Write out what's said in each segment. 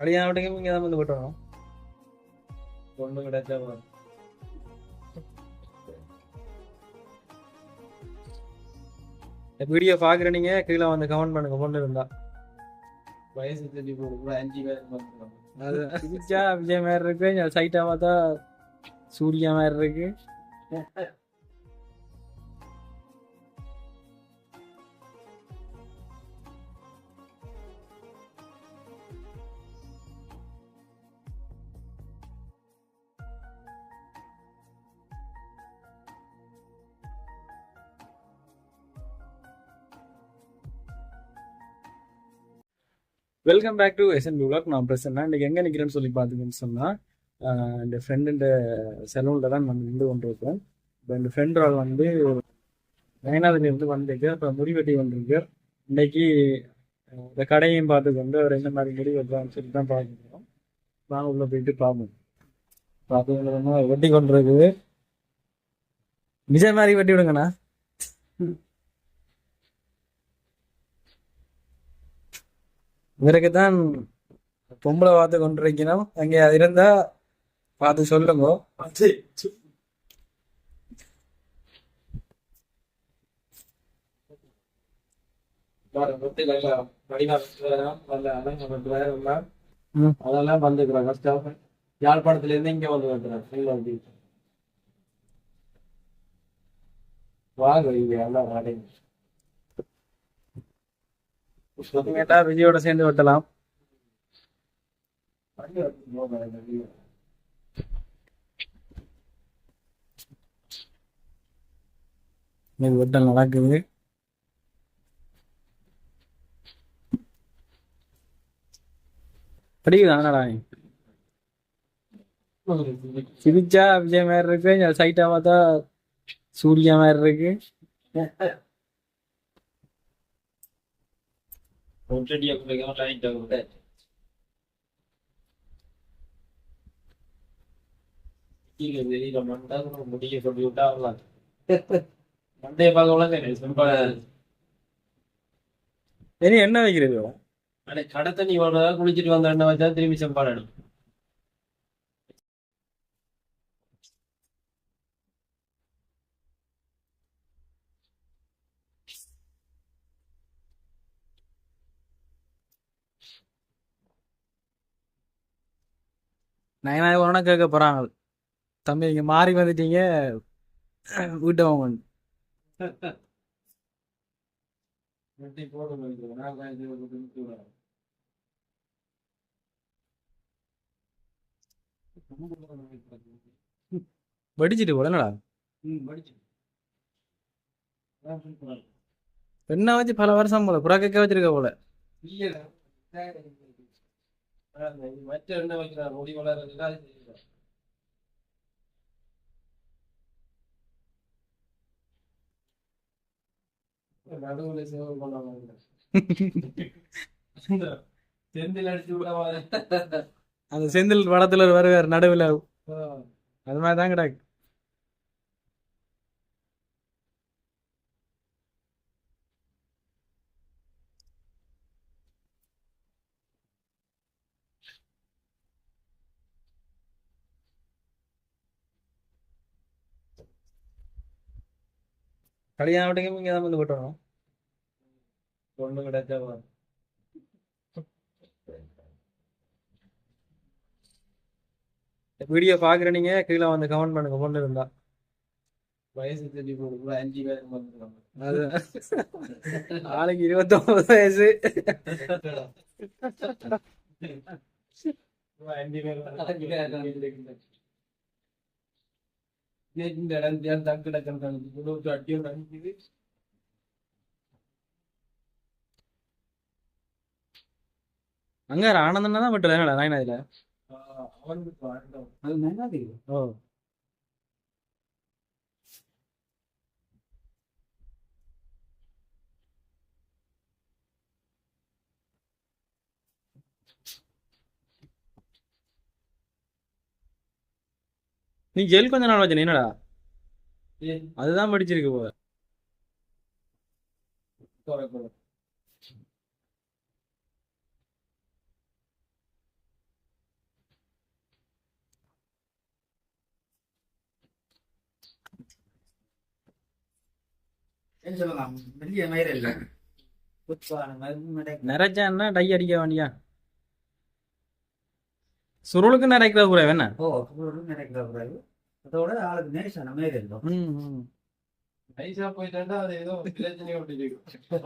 கல்யாண வீட்டுக்கு இங்கே தான் வந்து போட்டுறோம். பொண்ணு கிடைச்சா வீடியோ பார்க்குற நீங்க கீழே வந்து கமெண்ட் பண்ணுங்க பொண்ணு இருந்தா. வயசு தள்ளி போடுற 5 பேர் அது சிரிச்சா விஜய் மாதிரி இருக்கு, சைட்டா பார்த்தா சூர்யா மாதிரி இருக்கு. Welcome back to SN vlog. நான் பிரசன்னா. இன்னைக்கு எங்கே நிற்கிறேன்னு சொல்லி பார்த்தீங்கன்னு சொன்னால், இந்த ஃப்ரெண்டு செலூனில் தான் நம்ம நின்று கொண்டிருக்கோம். இப்போ இந்த ஃப்ரெண்ட் வந்து வயநாடுலேருந்து வந்திருக்கு. இப்போ முடி வெட்டி வந்திருக்கு. இன்னைக்கு இந்த கடையும் பார்த்துக்கொண்டு அவர் என்ன மாதிரி முடி வெட்டுறான்னு சொல்லி தான் பார்த்துக்கிறோம். வாங்க உள்ள போயிட்டு பார்ப்போம். பார்த்துக்கொண்டு வெட்டி கொண்டு இருக்குது. விஜய் மாதிரி வெட்டி விடுங்கண்ணா. இவருக்கு தான் பொம்பளை பார்த்து கொண்டிருக்கணும். அங்கே அது இருந்தா பார்த்து சொல்லுங்க. அதெல்லாம் வந்துக்கிறாங்க. யாழ்ப்பாணத்துல இருந்து இங்க வந்து வந்துடுறாங்க. வாங்க இங்க எல்லாம் வாடகை கேட்டா விஜயோட சேர்ந்து வெட்டலாம். வெட்டல் நடக்குது. படிக்குதானடா சிரிச்சா விஜய் மாதிரி இருக்கு, சைட்டா பார்த்தா சூர்யா மாதிரி இருக்கு. முடிய சொல்லி விட்டா மண்டைய பார்க்க இனி என்ன வைக்கிறது? கடை தண்ணி வாழ்றதா குளிச்சுட்டு வந்த எண்ணெய் வச்சா திரும்பி செம்பாடு. நான் ஒன்னா கேட்க போறாங்க, தம்பி இங்க மாறி வந்துட்டீங்க வீட்டை வாங்க. வடிச்சிட்டு போல என்னடா என்ன வச்சு பல வருஷம் போல புறாக்க வச்சிருக்க போல. மற்ற என்ன வைக்கிறார் முடி வளர்றதுல நடுவுல சேவை பண்ணாங்க. செந்தில் அடிச்சு விட அந்த செந்தில் படத்துல வருவார் நடுவில், அது மாதிரிதான் கிடக்கு. கல்யாண வீட்டுக்கு இங்கே தான் வந்து போட்டுறோம். பொண்ணு கிடைச்சா வீடியோ பார்க்குற நீங்க கீழே வந்து கமெண்ட் பண்ணுங்க பொண்ணு இருந்தா. வயசு தள்ளி போடுற 5 பேர் வந்துருக்காங்க. அது ஆளுக்கு 29 வயசு. 5 பேர் இந்த இடம் தங்கு டக்கு அட்டியும் நினைக்குது. அங்க ஆனந்தன்னா தான் விட்டுல என்னடா நாயனாதில அவனுக்கு அது நாயனாதி. ஓ நீ ஜெயில் கொஞ்ச நாள் வச்ச என்னடா அதுதான் படிச்சிருக்கு போல. சொல்லலாம் பெரிய மயிர் இல்லை புதுசான மயிர் நிறைச்சான்னா டை அடிக்க வேண்டியா சுருளுக்கு நிறைக்கிற கூட வேணா நினைக்கிற கூடாது அதோட ஆளுக்கு நேசான மயிர் இல்லை நைஸா போயிட்டா அது ஏதோ பிரச்சனையை விட்டு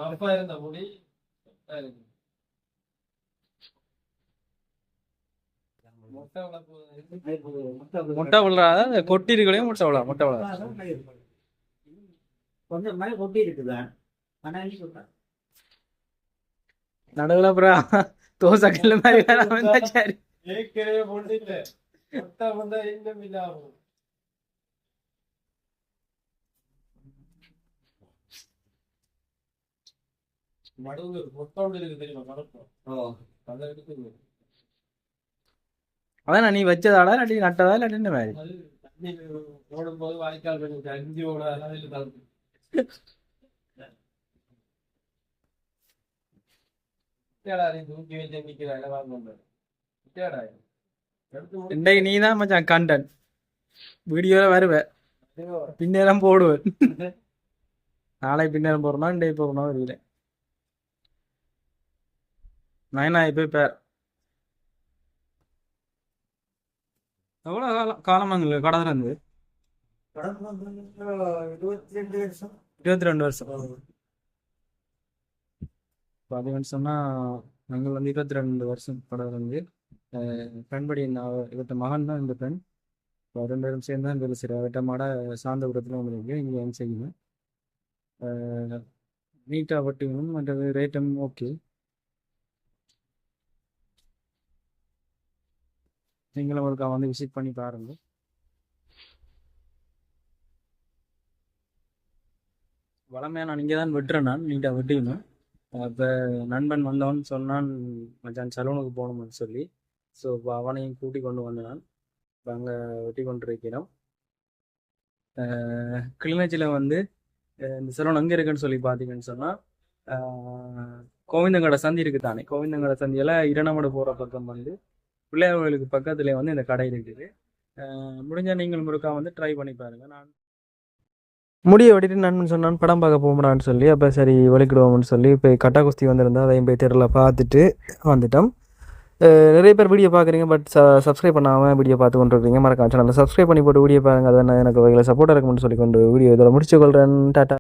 அப்பா இருந்த முடி முட்டை விழுறாத கொட்டி இருக்கலையும் முட்டை விழா முட்டை விழா கொஞ்சம் மயிர் கொட்டி இருக்குதான் ஆனா சொல்றேன் நடுவில் அப்புறம் தோசை கல்லு மாதிரி வேணாம் சரி ஏற்கனவே போட்டு முட்டை வந்தா இன்னும் இல்லாம மடுவு முட்டை இருக்கு தெரியுமா மடக்கம் அதை எடுத்து அதான் நீ வச்சதாடா இல்லாட்டி நட்டதா இல்லாட்டி என்ன மாதிரி அது தண்ணி ஓடும்போது வாய்க்கால் கொஞ்சம் அஞ்சு ஓட அளவில் கலந்து தூக்கி வச்சு நிக்கிறாங்க வாங்க இன்றைக்கு நீ தான் மச்சான் கண்டன் வீடியோல வருவேன் பின்னேரம் போடுவேன் நாளை பின்னேரம் போறோமா இன்றைக்கு போறோமா தெரியல நயனா இப்போ பேர் எவ்வளோ காலமாங்க கடை இருந்து 22 வருஷம் பார்த்தீங்கன்னு நாங்கள் வந்து 22 வருஷம் கடை இருந்து ஃப்ரெண்ட்படி நான் இவர்கிட்ட மகன் தான் இந்த ஃப்ரெண்ட் 2 பேரும் சேர்ந்து தான் வேலை செய்கிறார் அவர்கிட்ட மாட சார்ந்தபுரத்தில் வந்துருக்கு இங்கே வந்து செய்யணும் நீட்டாக வட்டிக்கணும் மற்றது ரேட்டும் ஓகே நீங்களும் ஒருக்கா வந்து விசிட் பண்ணி பாருங்க வளமையாக நான் இங்கே தான் வெட்டுறேன் நான் நீட்டாக வெட்டிக்கணும் இப்போ நண்பன் வந்தவன் சொன்னான் மச்சான் சலூனுக்கு போகணும்னு சொல்லி ஸோ இப்போ அவனையும் கூட்டி கொண்டு வந்து நான் இப்போ அங்கே வெட்டி கொண்டு இருக்கிறோம் கிளிநொச்சியில் வந்து இந்த சலூன் அங்கே இருக்குன்னு சொல்லி பார்த்தீங்கன்னு சொன்னால் கோவிந்தங்கடை சந்தி இருக்குது தானே கோவிந்தங்கடை சந்தியில் இரணமடு போகிற பக்கம் வந்து பிள்ளையார் கோயிலுக்கு பக்கத்துலேயே வந்து இந்த கடை இருக்குது முடிஞ்சால் நீங்களும் ஒருக்கா வந்து ட்ரை பண்ணி பாருங்கள் நான் முடிய வெட்டிட்டு நண்பன் சொன்னான் படம் பார்க்க போகணும்னு சொல்லி அப்போ சரி ஒலிக்கிடுவோம்னு சொல்லி இப்போ கட்டா குஸ்தி வந்திருந்தா அதையும் போய் தெருவில் பார்த்துட்டு வந்துட்டோம் நிறைய பேர் வீடியோ பார்க்குறீங்க பட் சப்ஸ்கிரைப் பண்ணாமல் வீடியோ பார்த்து கொண்டு இருக்கீங்க மறக்காம சேனலில் சப்ஸ்கிரைப் பண்ணி போட்டு வீடியோ பாருங்கள் அதை எனக்கு வகையில் சப்போர்ட்டாக இருக்கும்னு சொல்லி கொண்டு வீடியோ இதோட முடிச்சு கொள்கிறேன் டாட்டா